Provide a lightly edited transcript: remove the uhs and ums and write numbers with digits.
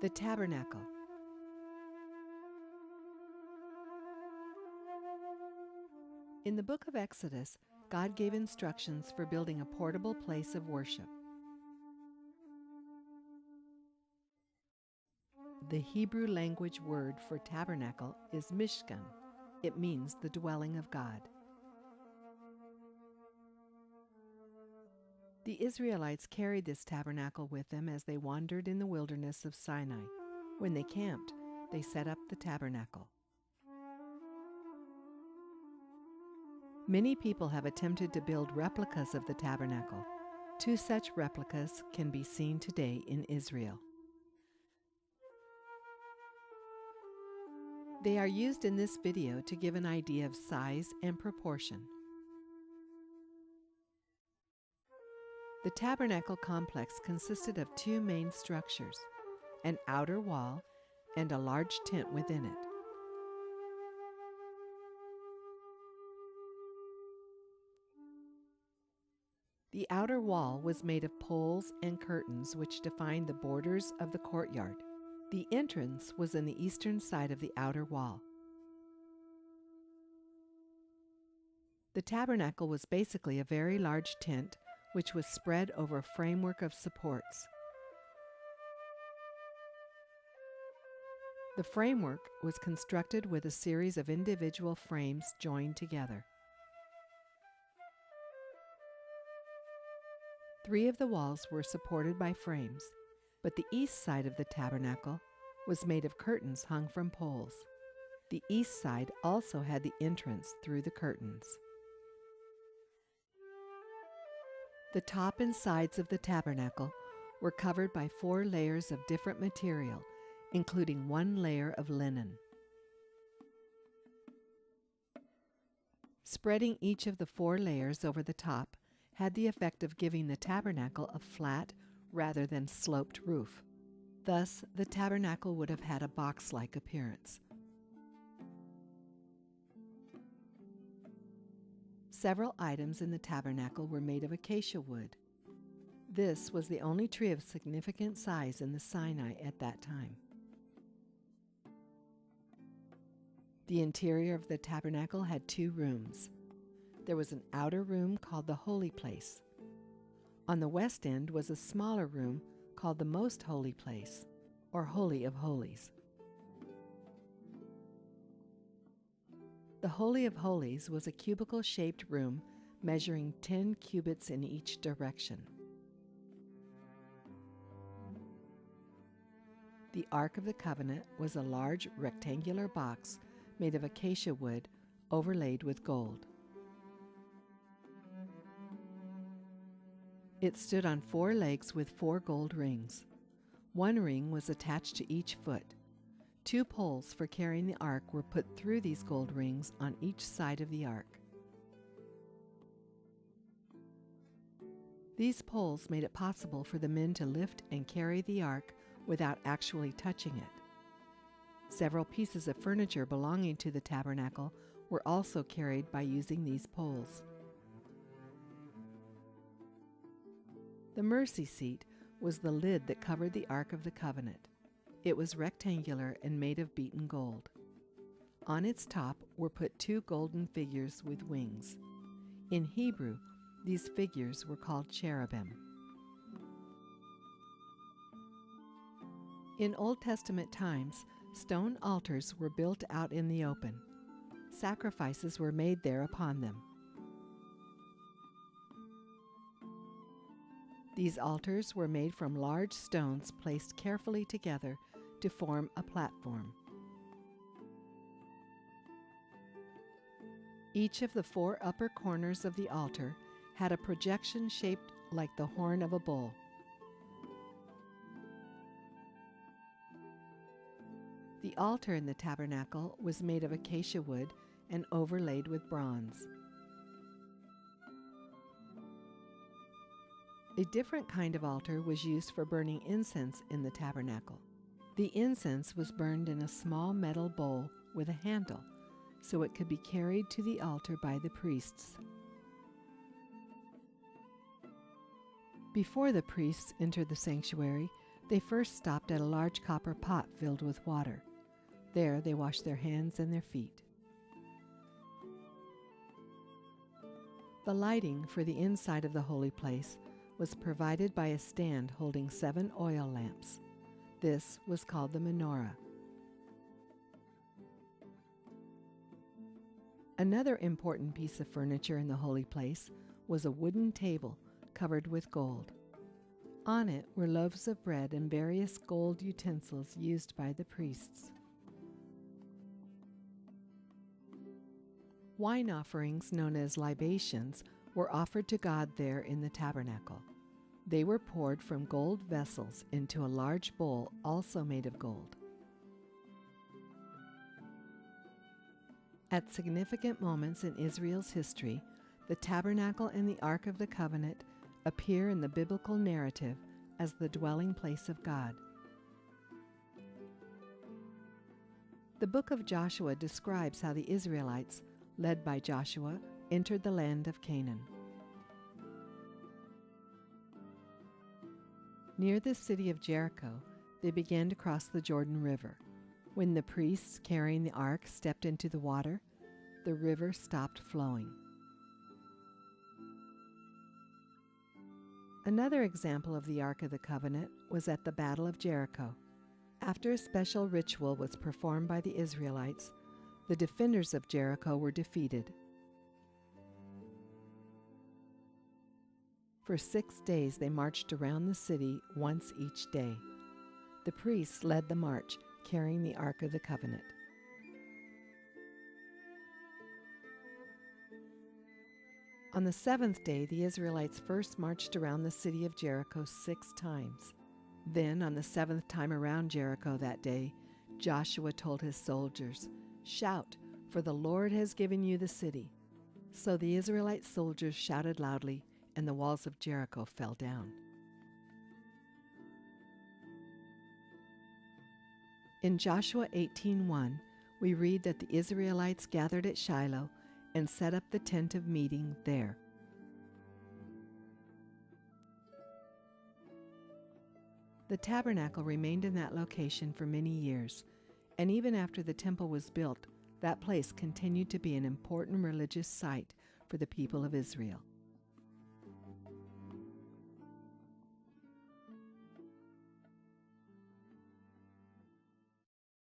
The Tabernacle. In the book of Exodus, God gave instructions for building a portable place of worship. The Hebrew language word for tabernacle is mishkan. It means the dwelling of God. The Israelites carried this tabernacle with them as they wandered in the wilderness of Sinai. When they camped, they set up the tabernacle. Many people have attempted to build replicas of the tabernacle. 2 such replicas can be seen today in Israel. They are used in this video to give an idea of size and proportion. The tabernacle complex consisted of 2 main structures, an outer wall and a large tent within it. The outer wall was made of poles and curtains which defined the borders of the courtyard. The entrance was in the eastern side of the outer wall. The tabernacle was basically a very large tent which was spread over a framework of supports. The framework was constructed with a series of individual frames joined together. 3 of the walls were supported by frames, but the east side of the tabernacle was made of curtains hung from poles. The east side also had the entrance through the curtains. The top and sides of the tabernacle were covered by 4 layers of different material, including 1 layer of linen. Spreading each of the 4 layers over the top had the effect of giving the tabernacle a flat rather than sloped roof. Thus, the tabernacle would have had a box-like appearance. Several items in the tabernacle were made of acacia wood. This was the only tree of significant size in the Sinai at that time. The interior of the tabernacle had 2 rooms. There was an outer room called the Holy Place. On the west end was a smaller room called the Most Holy Place, or Holy of Holies. The Holy of Holies was a cubicle-shaped room measuring 10 cubits in each direction. The Ark of the Covenant was a large rectangular box made of acacia wood overlaid with gold. It stood on 4 legs with 4 gold rings. 1 ring was attached to each foot. 2 poles for carrying the ark were put through these gold rings on each side of the ark. These poles made it possible for the men to lift and carry the ark without actually touching it. Several pieces of furniture belonging to the tabernacle were also carried by using these poles. The mercy seat was the lid that covered the Ark of the Covenant. It was rectangular and made of beaten gold. On its top were put 2 golden figures with wings. In Hebrew, these figures were called cherubim. In Old Testament times, stone altars were built out in the open. Sacrifices were made there upon them. These altars were made from large stones placed carefully together to form a platform. Each of the 4 upper corners of the altar had a projection shaped like the horn of a bull. The altar in the tabernacle was made of acacia wood and overlaid with bronze. A different kind of altar was used for burning incense in the tabernacle. The incense was burned in a small metal bowl with a handle, so it could be carried to the altar by the priests. Before the priests entered the sanctuary, They first stopped at a large copper pot filled with water. There they washed their hands and their feet. The lighting for the inside of the holy place was provided by a stand holding 7 oil lamps. This was called the menorah. Another important piece of furniture in the holy place was a wooden table covered with gold. On it were loaves of bread and various gold utensils used by the priests. Wine offerings, known as libations, were offered to God there in the tabernacle. They were poured from gold vessels into a large bowl also made of gold. At significant moments in Israel's history, the tabernacle and the Ark of the Covenant appear in the biblical narrative as the dwelling place of God. The book of Joshua describes how the Israelites, led by Joshua, entered the land of Canaan. Near the city of Jericho, they began to cross the Jordan River. When the priests carrying the ark stepped into the water, the river stopped flowing. Another example of the Ark of the Covenant was at the Battle of Jericho. After a special ritual was performed by the Israelites, the defenders of Jericho were defeated. For 6 days they marched around the city once each day. The priests led the march, carrying the Ark of the Covenant. On the 7th day, the Israelites first marched around the city of Jericho 6 times. Then, on the 7th time around Jericho that day, Joshua told his soldiers, "Shout, for the Lord has given you the city." So the Israelite soldiers shouted loudly, and the walls of Jericho fell down. In Joshua 18:1, we read that the Israelites gathered at Shiloh and set up the tent of meeting there. The tabernacle remained in that location for many years, and even after the temple was built, that place continued to be an important religious site for the people of Israel.